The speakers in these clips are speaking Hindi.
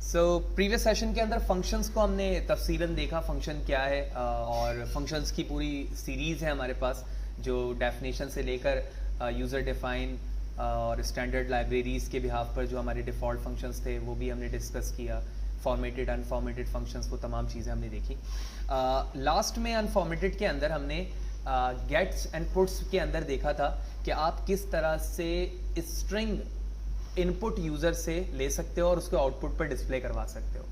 प्रीवियस सेशन के अंदर फंक्शंस को हमने तफसीलन देखा, फंक्शन क्या है और फंक्शंस की पूरी सीरीज़ है हमारे पास जो डेफिनेशन से लेकर यूज़र डिफाइन और स्टैंडर्ड लाइब्रेरीज़ के बिहाफ पर जो हमारे डिफ़ॉल्ट फंक्शंस थे वो भी हमने डिस्कस किया। फॉर्मेटेड अनफॉर्मेटेड फंक्शंस, वो तमाम चीज़ें हमने देखी। लास्ट में अनफॉर्मेटेड के अंदर हमने गेट्स एंड पुट्स के अंदर देखा था कि आप किस तरह से स्ट्रिंग इनपुट यूजर से ले सकते हो और उसको आउटपुट पर डिस्प्ले करवा सकते हो।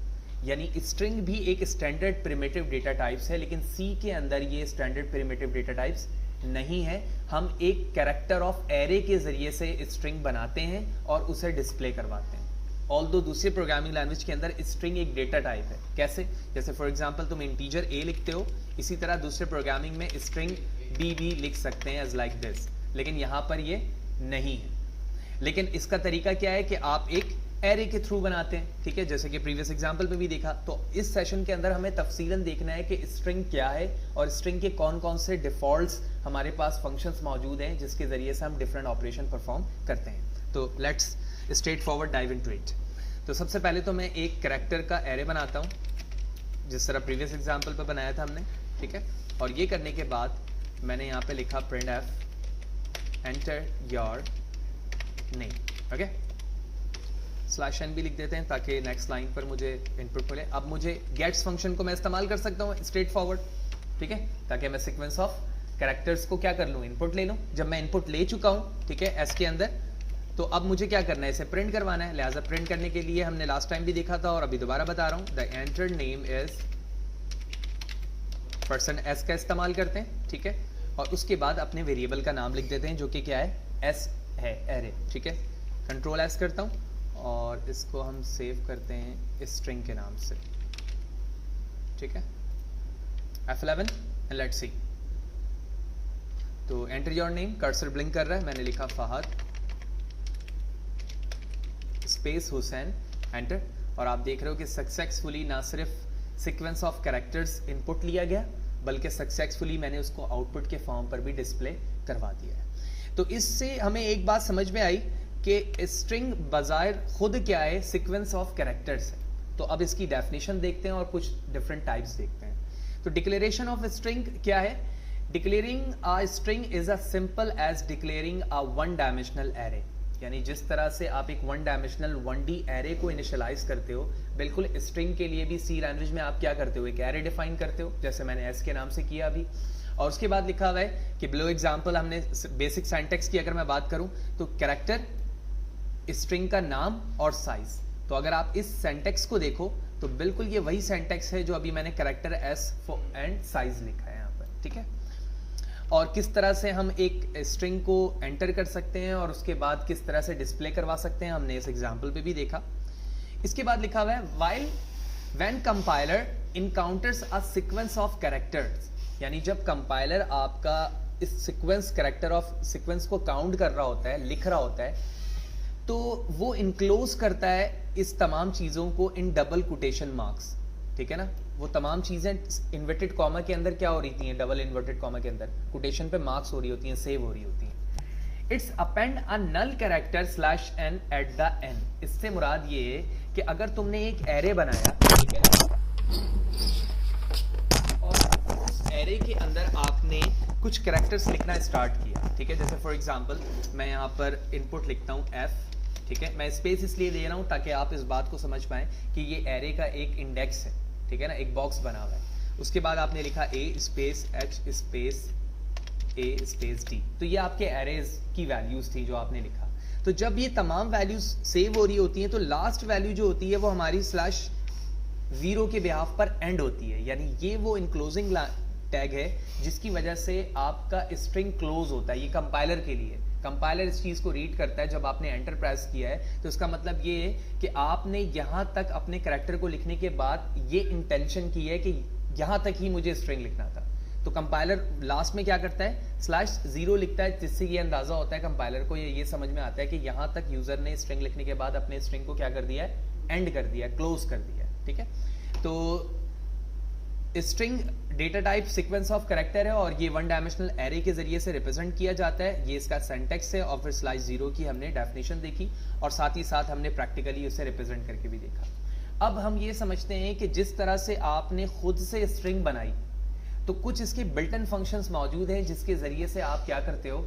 यानी स्ट्रिंग भी एक स्टैंडर्ड प्रिमिटिव डेटा टाइप्स है, लेकिन सी के अंदर ये स्टैंडर्ड प्रिमिटिव डेटा टाइप्स नहीं है। हम एक कैरेक्टर ऑफ एरे के जरिए से स्ट्रिंग बनाते हैं और उसे डिस्प्ले करवाते हैं। ऑल्दो दूसरे प्रोग्रामिंग लैंग्वेज के अंदर स्ट्रिंग एक डेटा टाइप है। कैसे? जैसे फॉर एग्जांपल तुम इंटीजर ए लिखते हो, इसी तरह दूसरे प्रोग्रामिंग में स्ट्रिंग बी भी लिख सकते हैं एज लाइक दिस, लेकिन यहाँ पर ये नहीं है। लेकिन इसका तरीका क्या है कि आप एक एरे के थ्रू बनाते हैं, ठीक है, जैसे कि प्रीवियस एग्जांपल में भी देखा। तो इस सेशन के अंदर हमें तफसीलन देखना है कि स्ट्रिंग क्या है और स्ट्रिंग के कौन कौन से डिफॉल्ट्स हमारे पास फंक्शंस मौजूद हैं जिसके जरिए से हम डिफरेंट ऑपरेशन परफॉर्म करते हैं। तो let's straight forward dive into it. तो सबसे पहले तो मैं एक कैरेक्टर का एरे बनाता हूँ जिस तरह प्रीवियस एग्जांपल पे बनाया था हमने, ठीक है। और ये करने के बाद मैंने यहाँ पे लिखा printf enter your name, okay. /n भी लिख देते हैं ताकि नेक्स्ट लाइन पर मुझे इनपुट मिले। अब मुझे गेट्स फंक्शन को मैं इस्तेमाल कर सकता हूँ स्ट्रेट फॉरवर्ड, ठीक है, ताकि मैं सीक्वेंस ऑफ कैरेक्टर्स को क्या कर लूँ, इनपुट ले लूँ। जब मैं इनपुट ले चुका हूँ, ठीक है, एस के अंदर, तो अब मुझे क्या करना है, इसे प्रिंट करवाना है। लिहाजा प्रिंट करने के लिए हमने लास्ट टाइम भी देखा था और अभी दोबारा बता रहा हूँ, the enter name is %s का इस्तेमाल करते हैं, ठीक है। और उसके बाद अपने वेरिएबल का नाम लिख देते हैं जो कि क्या है, s है, एरे, ठीक है। कंट्रोल S करता हूँ और इसको हम सेव करते हैं स्ट्रिंग के नाम से, ठीक है, F11 एंड लेट्स सी। तो enter your name, cursor blink कर रहा है, मैंने लिखा फहद स्पेस हुसैन, एंटर। और आप देख रहे हो कि सक्सेसफुली ना सिर्फ सीक्वेंस ऑफ कैरेक्टर्स इनपुट लिया गया बल्कि सक्सेसफुली मैंने उसको आउटपुट के फॉर्म पर भी डिस्प्ले करवा दिया है। तो इससे हमें एक बात समझ में आई कि स्ट्रिंग बजाय खुद क्या है, सीक्वेंस ऑफ कैरेक्टर्स है। तो अब इसकी डेफिनेशन देखते हैं और कुछ डिफरेंट टाइप्स देखते हैं। तो डिक्लेरेशन ऑफ स्ट्रिंग क्या है? Declaring a string is a simple as declaring a one dimensional array. यानी जिस तरह से आप एक वन डायमेंशनल 1D एरे को इनिशियलाइज करते हो, बिल्कुल स्ट्रिंग के लिए भी सी लैंग्वेज में आप क्या करते हो, एक एरे डिफाइन करते हो, जैसे मैंने एस के नाम से किया अभी। और उसके बाद लिखा हुआ है कि बिलो एग्जांपल हमने बेसिक सिंटैक्स की अगर मैं बात करूं तो कैरेक्टर, स्ट्रिंग का नाम और साइज। तो अगर आप इस सिंटैक्स को देखो तो बिल्कुल ये वही सिंटैक्स है जो अभी मैंने कैरेक्टर एस एंड साइज लिखा है यहाँ पर, ठीक है। और किस तरह से हम एक स्ट्रिंग को एंटर कर सकते हैं और उसके बाद किस तरह से डिस्प्ले करवा सकते हैं, हमने इस एग्जांपल पे भी देखा। इसके बाद लिखा हुआ है while when compiler encounters a sequence of characters. यानी जब कंपाइलर आपका इस सीक्वेंस कैरेक्टर ऑफ सीक्वेंस को काउंट कर रहा होता है, लिख रहा होता है, तो वो इनक्लोज करता है इस तमाम चीजों को इन डबल कोटेशन मार्क्स, ठीक है ना। वो तमाम चीजें इन्वर्टेड कॉमा के अंदर क्या हो रही थी, डबल इन्वर्टेड कॉमा के अंदर कोटेशन पे मार्क्स हो रही होती हैं, सेव हो रही होती हैं। It's append a null character /n at the end. इससे मुराद ये है कि अगर तुमने एक एरे बनाया, ठीक है, और उस एरे के अंदर आपने कुछ कैरेक्टर्स लिखना स्टार्ट किया, ठीक है, जैसे फॉर एग्जांपल मैं यहाँ पर इनपुट लिखता हूँ f, ठीक है। मैं स्पेस इसलिए दे रहा हूँ ताकि आप इस बात को समझ पाएं कि ये एरे का एक इंडेक्स है, ठीक है ना, एक बॉक्स बना हुआ है। उसके बाद आपने लिखा a space h space a space d। तो ये आपके एरेज की वैल्यूज थी जो आपने लिखा। तो जब ये तमाम वैल्यूज सेव हो रही होती हैं तो लास्ट वैल्यू जो होती है वो हमारी /0 के बिहाफ पर एंड होती है। यानी ये वो इनक्लोजिंग टैग है जिसकी वजह से आपका स्ट्रिंग क्लोज होता है। ये कंपाइलर के लिए, कंपाइलर इस चीज को रीड करता है जब आपने एंटर प्रेस किया है, तो इसका मतलब ये है कि आपने यहां तक अपने कैरेक्टर को लिखने के बाद ये इंटेंशन की है कि यहां तक ही मुझे स्ट्रिंग लिखना था। तो कंपाइलर लास्ट में क्या करता है, /0 लिखता है, जिससे ये अंदाजा होता है कंपाइलर को, ये समझ में आता है कि यहां तक यूजर ने स्ट्रिंग लिखने के बाद अपने स्ट्रिंग को क्या कर दिया है, एंड कर दिया है, क्लोज कर दिया है, ठीक है। तो string data type sequence of character है और ये वन डायमेंशनल एरे के जरिए से रिप्रेजेंट किया जाता है। ये इसका सिंटैक्स है और फिर /0 की हमने डेफिनेशन देखी और साथ ही साथ हमने प्रैक्टिकली उसे रिप्रेजेंट करके भी देखा। अब हम ये समझते हैं कि जिस तरह से आपने खुद से स्ट्रिंग बनाई, तो कुछ इसके बिल्ट इन फंक्शंस मौजूद हैं जिसके जरिए से आप क्या करते हो,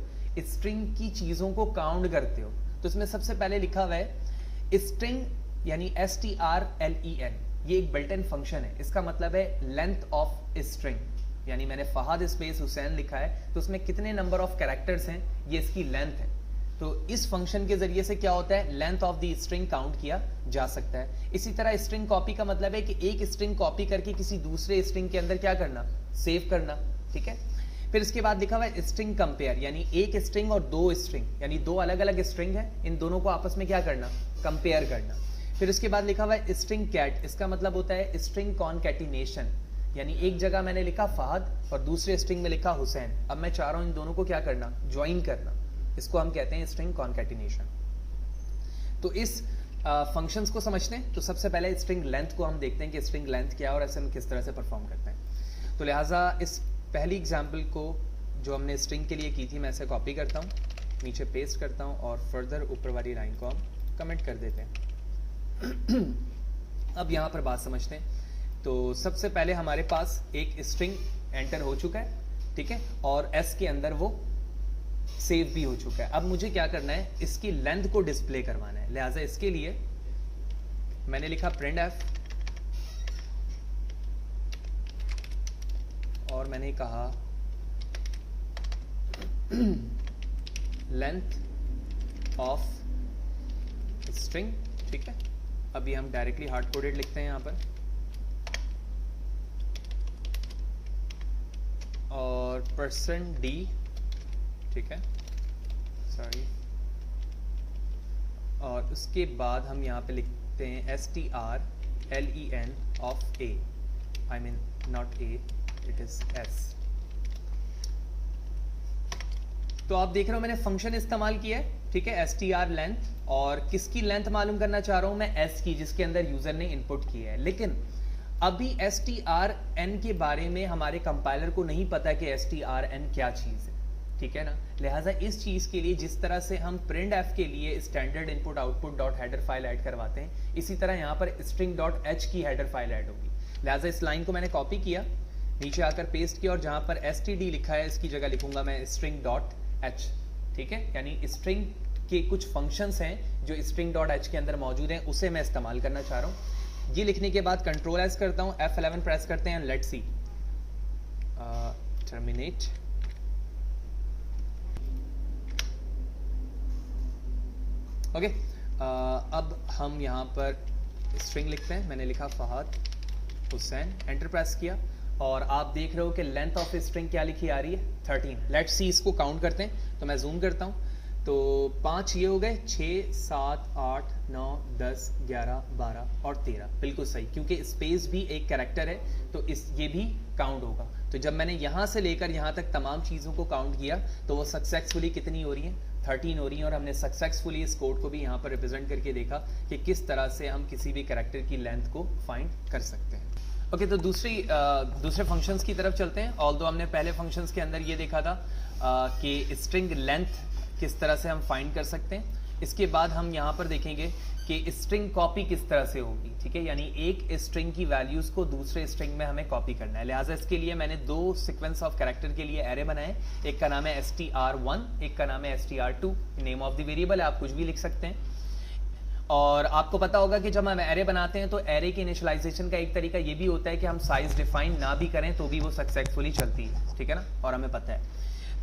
स्ट्रिंग की चीजों को काउंट करते हो। तो इसमें सबसे पहले लिखा हुआ है स्ट्रिंग यानी strlen, ये एक बिल्ट इन फंक्शन है। इसका मतलब है लेंथ ऑफ स्ट्रिंग, यानी मैंने फहद स्पेस हुसैन लिखा है तो उसमें कितने नंबर ऑफ कैरेक्टर्स हैं, ये इसकी लेंथ है। तो इस फंक्शन के जरिए से क्या होता है, length of the string count किया जा सकता है। इसी तरह स्ट्रिंग कॉपी का मतलब है कि एक स्ट्रिंग कॉपी करके किसी दूसरे स्ट्रिंग के अंदर क्या करना, सेव करना, ठीक है। फिर इसके बाद लिखा हुआ है स्ट्रिंग कंपेयर, यानी एक स्ट्रिंग और दो स्ट्रिंग, यानी दो अलग अलग स्ट्रिंग है, इन दोनों को आपस में क्या करना, कंपेयर करना। फिर उसके बाद लिखा हुआ है स्ट्रिंग कैट, इसका मतलब होता है स्ट्रिंग कॉन्कैटिनेशन, यानी एक जगह मैंने लिखा फहद और दूसरे स्ट्रिंग में लिखा हुसैन, अब मैं चाह रहा हूं इन दोनों को क्या करना, ज्वाइन करना, इसको हम कहते हैं स्ट्रिंग कॉन्कैटिनेशन। तो इस फंक्शंस को समझते हैं। तो सबसे पहले स्ट्रिंग लेंथ को हम देखते हैं कि स्ट्रिंग लेंथ क्या है और ऐसे हम किस तरह से परफॉर्म करते हैं। तो लिहाजा इस पहली एग्जाम्पल को जो हमने स्ट्रिंग के लिए की थी, मैं ऐसे कॉपी करता हूँ, नीचे पेस्ट करता हूँ और फर्दर ऊपर वाली लाइन को हम कमेंट कर देते हैं। अब यहाँ पर बात समझते हैं। तो सबसे पहले हमारे पास एक स्ट्रिंग एंटर हो चुका है, ठीक है, और एस के अंदर वो सेव भी हो चुका है। अब मुझे क्या करना है, इसकी लेंथ को डिस्प्ले करवाना है। लिहाजा इसके लिए मैंने लिखा प्रिंट एफ और मैंने कहा लेंथ ऑफ स्ट्रिंग, ठीक है। अभी हम डायरेक्टली हार्ड कोडेड लिखते हैं यहां पर, और %d, ठीक है, सॉरी, और उसके बाद हम यहाँ पे लिखते हैं strlen of a, I mean not a, it is s। तो आप देख रहे हो मैंने फंक्शन इस्तेमाल किया है, ठीक है, str लेंथ, और किसकी लेंथ मालूम करना चाह रहा हूं मैं, s की, जिसके अंदर यूजर ने इनपुट किया है। लेकिन अभी strn के बारे में हमारे कंपाइलर को नहीं पता कि strn क्या चीज है, ठीक है ना। लिहाजा इस चीज के लिए जिस तरह से हम प्रिंट एफ के लिए standard input output dot header file add करवाते हैं, इसी तरह यहाँ पर स्ट्रिंग डॉट एच की हेडर फाइल ऐड होगी। लिहाजा इस लाइन को मैंने कॉपी किया, नीचे आकर पेस्ट किया, और जहां पर std लिखा है इसकी जगह लिखूंगा मैं स्ट्रिंग डॉट एच, ठीक है। यानी स्ट्रिंग के कुछ फंक्शंस हैं जो स्ट्रिंग डॉट एच के अंदर मौजूद हैं, उसे मैं इस्तेमाल करना चाह रहा हूँ। ये लिखने के बाद कंट्रोल एस करता हूँ, F11 प्रेस करते हैं, लेट्स सी टर्मिनेट। ओके, अब हम यहाँ पर स्ट्रिंग लिखते हैं, मैंने लिखा फहद हुसैन, एंटर प्रेस किया, और आप देख रहे हो कि लेंथ ऑफ स्ट्रिंग क्या लिखी आ रही है, 13। लेट्स सी इसको काउंट करते हैं। तो मैं जूम करता हूँ, तो 5 ये हो गए, 6, 7, 8, 9, 10, 11, 12 और 13, बिल्कुल सही, क्योंकि स्पेस भी एक कैरेक्टर है तो ये भी काउंट होगा। तो जब मैंने यहाँ से लेकर यहाँ तक तमाम चीज़ों को काउंट किया तो वो सक्सेसफुली कितनी हो रही है, 13 हो रही है। और हमने सक्सेसफुली इस कोड को भी यहाँ पर रिप्रेजेंट करके देखा कि किस तरह से हम किसी भी कैरेक्टर की लेंथ को फाइंड कर सकते हैं। ओके, तो दूसरे फंक्शंस की तरफ चलते हैं। ऑल्दो हमने पहले फंक्शंस के अंदर ये देखा था कि स्ट्रिंग लेंथ किस तरह से हम फाइंड कर सकते हैं। इसके बाद हम यहाँ पर देखेंगे कि स्ट्रिंग कॉपी किस तरह से होगी, ठीक है, यानी एक स्ट्रिंग की वैल्यूज को दूसरे स्ट्रिंग में हमें कॉपी करना है। लिहाजा इसके लिए मैंने 2 सीक्वेंस ऑफ कैरेक्टर के लिए एरे बनाए, एक का नाम है str1, एक का नाम है str2। Name of the variable है, आप कुछ भी लिख सकते हैं। और आपको पता होगा कि जब हम एरे बनाते हैं तो एरे के इनिशियलाइजेशन का एक तरीका ये भी होता है कि हम साइज डिफाइन ना भी करें तो भी वो सक्सेसफुली चलती है, ठीक है ना, और हमें पता है।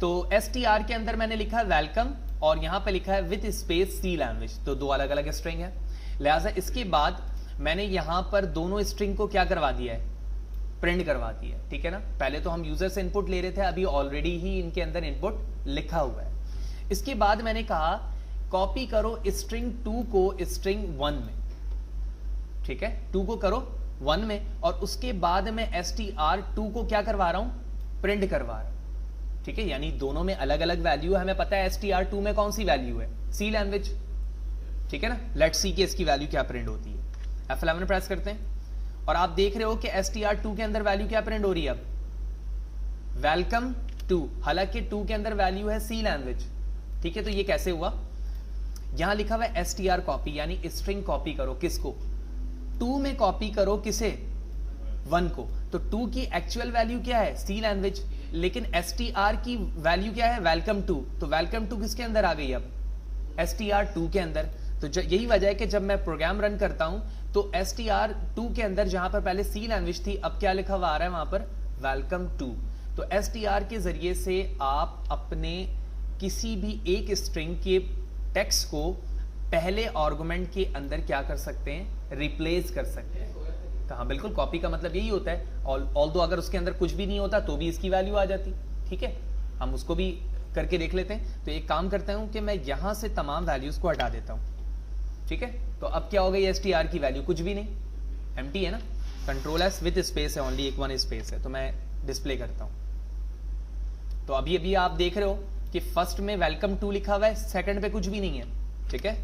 तो str के अंदर मैंने लिखा है वेलकम, और यहाँ पे लिखा है विथ स्पेस सी लैंग्वेज, तो 2 अलग अलग स्ट्रिंग है। लिहाजा इसके बाद मैंने यहाँ पर दोनों स्ट्रिंग को क्या करवा दिया है, प्रिंट करवा दिया है, ठीक है ना। पहले तो हम यूजर से इनपुट ले रहे थे, अभी ऑलरेडी ही इनके अंदर इनपुट लिखा हुआ है। इसके बाद मैंने कहा कॉपी करो स्ट्रिंग 2 को स्ट्रिंग 1 में, ठीक है, 2 को करो 1 में, और उसके बाद मैं str2 को क्या करवा रहा हूं, प्रिंट करवा रहा हूं, ठीक है। यानी दोनों में अलग अलग वैल्यू है, हमें पता है str2 में कौन सी वैल्यू है, सी लैंग्वेज, ठीक है ना। लेट्स सी कि इसकी वैल्यू क्या प्रिंट होती है। F11 प्रेस करते हैं और आप देख रहे हो कि str2 के अंदर वैल्यू क्या प्रिंट हो रही है, अब वेलकम 2, हालांकि 2 के अंदर वैल्यू है सी लैंग्वेज, ठीक है। तो ये कैसे हुआ, यहां लिखा हुआ है str कॉपी, यानी स्ट्रिंग कॉपी करो, किसको, 2 में कॉपी करो किसे, 1 को, तो 2 की एक्चुअल वैल्यू क्या है, सी लैंग्वेज, लेकिन str की वैल्यू क्या है, वेलकम टू, तो वेलकम टू किसके अंदर आ गई, अब str2 के अंदर। तो यही वजह है कि जब मैं प्रोग्राम रन करता हूं तो str2 के अंदर जहां पर पहले सी लैंग्वेज थी, अब क्या लिखा हुआ आ रहा है वहां पर, वेलकम टू। तो str के जरिए से आप अपने किसी भी एक स्ट्रिंग के टेक्स्ट को पहले आर्गुमेंट के अंदर क्या कर सकते हैं, रिप्लेस कर सकते हैं। हाँ बिल्कुल, कॉपी का मतलब यही होता है, ऑल्दो अगर उसके अंदर कुछ भी नहीं होता तो भी इसकी वैल्यू आ जाती, ठीक है, हम उसको भी करके देख लेते हैं। तो एक काम करता हूं कि मैं यहां से तमाम वैल्यूज को हटा देता हूं, ठीक है। तो अब क्या हो गई, str की वैल्यू कुछ भी नहीं, एम्प्टी है ना, कंट्रोल एस विद स्पेस है, ओनली एक 1 स्पेस है, तो मैं डिस्प्ले करता हूं। तो अभी अभी आप देख रहे हो कि फर्स्ट में वेलकम टू लिखा हुआ है, सेकंड पे कुछ भी नहीं है, ठीक है,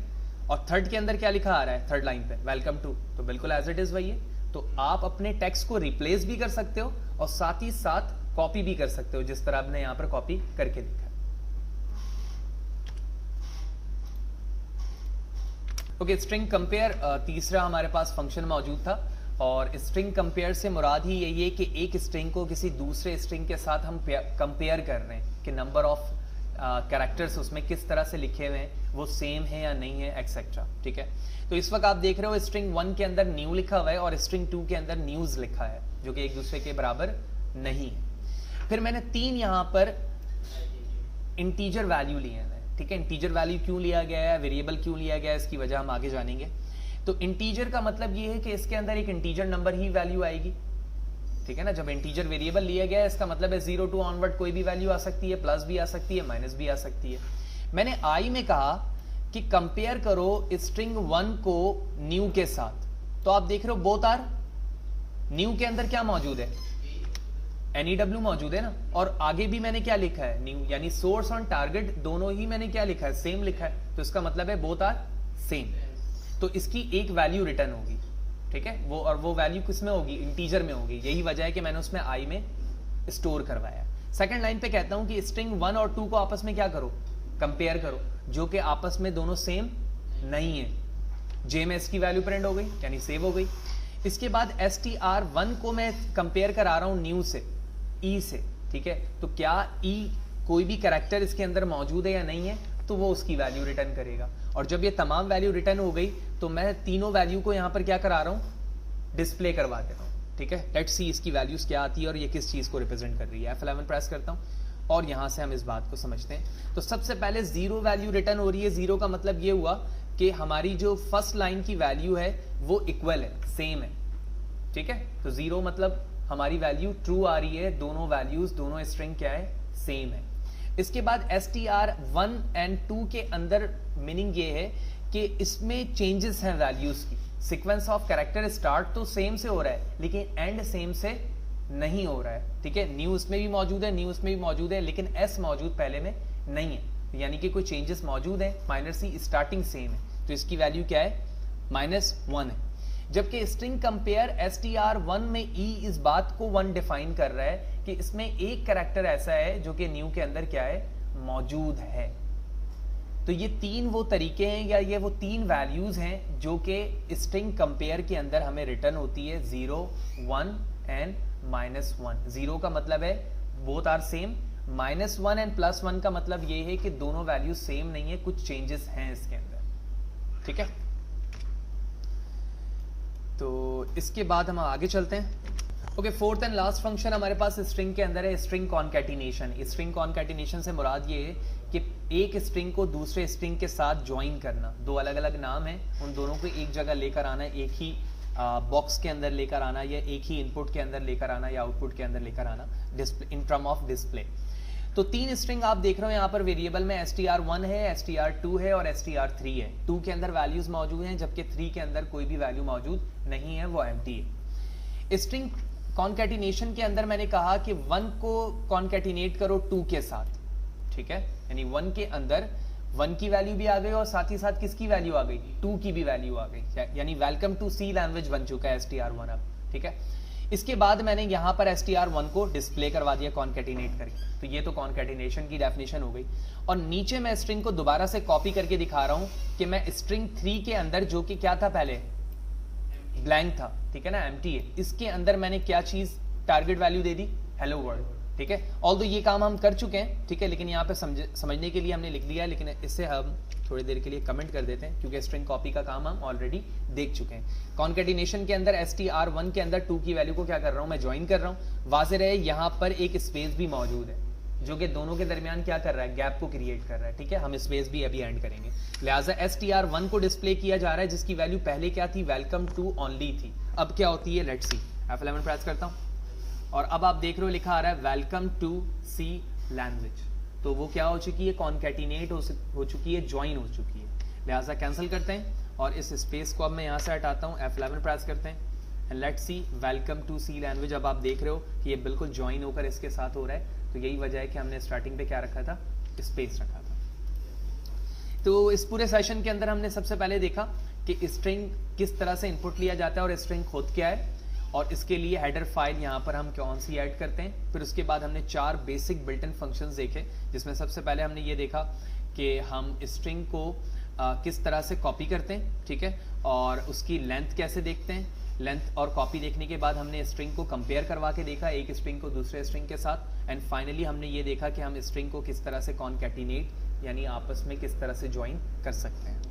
और थर्ड के अंदर क्या लिखा आ रहा है, थर्ड लाइन पे वेलकम टू, तो बिल्कुल एज इट इज वही है। तो आप अपने टेक्स्ट को रिप्लेस भी कर सकते हो और साथ ही साथ कॉपी भी कर सकते हो, जिस तरह आपने यहां पर कॉपी करके दिखा। ओके, स्ट्रिंग कंपेयर तीसरा हमारे पास फंक्शन मौजूद था, और स्ट्रिंग कंपेयर से मुराद ही यही है कि एक स्ट्रिंग को किसी दूसरे स्ट्रिंग के साथ हम कंपेयर कर रहे हैं कि नंबर ऑफ कैरेक्टर्स उसमें किस तरह से लिखे हुए हैं, वो सेम है या नहीं है, एक्सेट्रा, ठीक है। तो इस वक्त आप देख रहे हो स्ट्रिंग 1 के अंदर न्यू लिखा हुआ है और स्ट्रिंग 2 के अंदर न्यूज लिखा है, जो कि एक दूसरे के बराबर नहीं है। फिर मैंने 3 यहां पर इंटीजर वैल्यू लिए हैं, ठीक है। इंटीजर वैल्यू क्यों लिया गया है, वेरिएबल क्यों लिया गया है, इसकी वजह हम आगे जानेंगे। तो इंटीजर का मतलब ये है कि इसके अंदर एक इंटीजर नंबर ही वैल्यू आएगी, ठीक है ना। जब इंटीजर वेरिएबल लिया गया है, इसका मतलब है 0 to ऑनवर्ड कोई भी वैल्यू आ सकती है, प्लस भी आ सकती है, माइनस भी आ सकती है। मैंने आई में कहा कि कंपेयर करो स्ट्रिंग 1 को न्यू के साथ, तो आप देख रहे हो बोथ आर न्यू के अंदर क्या मौजूद है, NEW मौजूद है ना, और आगे भी मैंने क्या लिखा है, न्यू, यानी सोर्स और टारगेट दोनों ही मैंने क्या लिखा है, सेम लिखा है, तो इसका मतलब है बोथ आर सेम। तो इसकी एक वैल्यू रिटर्न होगी, ठीक है, वो वैल्यू किस में होगी, इंटीजर में होगी। यही वजह है कि मैंने उसमें आई में स्टोर करवाया। सेकंड लाइन पे कहता हूं कि स्ट्रिंग 1 और 2 को आपस में क्या करो, कंपेयर करो, जो कि आपस में दोनों सेम नहीं है। जे में इसकी वैल्यू प्रिंट हो गई, यानी सेव हो गई। इसके बाद str1 को मैं कंपेयर करा रहा हूं न्यू से, ई से, ठीक है। तो क्या ई कोई भी कैरेक्टर इसके अंदर मौजूद है या नहीं है, तो वो उसकी वैल्यू रिटर्न करेगा। और जब ये तमाम वैल्यू रिटर्न हो गई तो मैं तीनों वैल्यू को यहां पर क्या करा रहा हूं, डिस्प्ले करवा दे रहा हूं, ठीक है। लेट्स सी इसकी वैल्यूज क्या आती है और ये किस चीज को रिप्रेजेंट कर रही है। F11 प्रेस करता हूं और यहां से हम इस बात को समझते हैं। तो सबसे पहले 0 वैल्यू रिटर्न हो रही है। 0 का मतलब ये हुआ कि हमारी जो फर्स्ट लाइन की वैल्यू है वो इक्वल है, सेम है, ठीक है। तो 0 मतलब हमारी वैल्यू ट्रू आ रही है, दोनों वैल्यूज, दोनों स्ट्रिंग क्या है, सेम है। इसके बाद str1 एंड 2 के अंदर मीनिंग ये है कि इसमें चेंजेस हैं वैल्यूज की। सीक्वेंस ऑफ कैरेक्टर स्टार्ट तो सेम से हो रहा है, लेकिन एंड सेम से नहीं हो रहा है, ठीक है। न्यू इसमें भी मौजूद है, न्यू इसमें भी मौजूद है, लेकिन एस मौजूद पहले में नहीं है, यानी कि कोई चेंजेस मौजूद है। -c स्टार्टिंग सेम है, तो इसकी वैल्यू क्या है, -1 है। जबकि स्ट्रिंग कंपेयर str1 में ई इस बात को 1 डिफाइन कर रहा है कि इसमें एक कैरेक्टर ऐसा है जो कि न्यू के अंदर क्या है, मौजूद है। तो ये 3 वो तरीके हैं या ये वो 3 वैल्यूज हैं जो कि स्ट्रिंग कंपेयर के अंदर हमें रिटर्न होती है, 0, 1 एंड -1। 0 का मतलब है बोथ आर सेम, -1 एंड +1 का मतलब ये है कि दोनों वैल्यूज सेम नहीं है, कुछ चेंजेस हैं इसके अंदर, ठीक है। तो इसके बाद हम आगे चलते हैं। Okay, fourth and last function हमारे पास स्ट्रिंग के अंदर है, स्ट्रिंग कॉन्कैटिनेशन। स्ट्रिंग कॉन्कैटिनेशन से मुराद ये है कि एक स्ट्रिंग को दूसरे स्ट्रिंग के साथ ज्वाइन करना। 2 अलग अलग नाम हैं, उन दोनों को एक जगह लेकर आना, एक ही बॉक्स के अंदर लेकर आना, या एक ही इनपुट के अंदर लेकर आना, या आउटपुट के अंदर लेकर आना, इन टर्म ऑफ डिस्प्ले। तो 3 स्ट्रिंग आप देख रहे हो यहाँ पर वेरिएबल में, str1 है, str2 है और str3 है। 2 के अंदर वैल्यूज मौजूद हैं, जबकि 3 के अंदर कोई भी वैल्यू मौजूद नहीं है, वो एम्प्टी है। स्ट्रिंग कॉन्कैटिनेशन के अंदर मैंने कहा कि 1 को कॉन्कैटिनेट करो 2 के साथ, ठीक है, यानी 1 के अंदर 1 की वैल्यू भी आ गई और साथ ही साथ किसकी वैल्यू आ गई, 2 की भी वैल्यू आ गई, यानी वेलकम टू सी लैंग्वेज बन चुका है str1 अब, ठीक है। इसके बाद मैंने यहां पर str1 को डिस्प्ले करवा दिया कॉन्कैटिनेट करके। तो ये तो कॉन्कैटिनेशन की डेफिनेशन हो गई। और नीचे मैं स्ट्रिंग को दोबारा से कॉपी करके दिखा रहा हूं कि मैं स्ट्रिंग 3 के अंदर, जो कि क्या था पहले, ब्लैंक था, ठीक है ना, एम्प्टी है, इसके अंदर मैंने क्या चीज टारगेट वैल्यू दे दी, हेलो वर्ल्ड, ठीक है। ऑल्दो ये काम हम कर चुके हैं, ठीक है, लेकिन यहाँ पे समझने के लिए हमने लिख दिया है, लेकिन इससे हम थोड़ी देर के लिए कमेंट कर देते हैं क्योंकि स्ट्रिंग कॉपी का काम हम ऑलरेडी देख चुके हैं। कॉन्केटिनेशन के अंदर str1 के अंदर 2 की वैल्यू को क्या कर रहा हूं मैं, ज्वाइन कर रहा हूं। वाज़ेह रहे यहाँ पर एक स्पेस भी मौजूद है जो कि दोनों के दरमियान क्या कर रहा है, गैप को क्रिएट कर रहा है, ठीक है, हम स्पेस भी अभी एंड करेंगे। लिहाजा str1 को डिस्प्ले किया जा रहा है जिसकी वैल्यू पहले क्या थी, वेलकम टू ओनली थी, अब क्या होती है, लेट्स सी। F11 प्रेस करता हूं और अब आप देख रहे हो लिखा आ रहा है वेलकम टू सी लैंग्वेज, तो वो क्या हो चुकी है, कॉन्केटिनेट हो चुकी है, ज्वाइन हो चुकी है। लिहाजा कैंसिल करते हैं और इस स्पेस को अब मैं यहाँ से हटाता हूँ, F11 प्रेस करते हैं and let's see welcome to C language. अब आप देख रहे हो कि ये बिल्कुल ज्वाइन होकर इसके साथ हो रहा है, तो यही वजह है कि हमने स्टार्टिंग पे क्या रखा था, स्पेस रखा था। तो इस पूरे सेशन के अंदर हमने सबसे पहले देखा कि स्ट्रिंग किस तरह से इनपुट लिया जाता है और स्ट्रिंग खुद क्या है, और इसके लिए हेडर फाइल यहाँ पर हम कौन सी ऐड करते हैं। फिर उसके बाद हमने 4 बेसिक बिल्ट इन फंक्शंस देखे, जिसमें सबसे पहले हमने ये देखा कि हम स्ट्रिंग को किस तरह से कॉपी करते हैं, ठीक है, और उसकी लेंथ कैसे देखते हैं। लेंथ और कॉपी देखने के बाद हमने स्ट्रिंग को कंपेयर करवा के देखा एक स्ट्रिंग को दूसरे स्ट्रिंग के साथ, एंड फाइनली हमने ये देखा कि हम स्ट्रिंग को किस तरह से कॉन्कैटिनेट यानी आपस में किस तरह से ज्वाइन कर सकते हैं।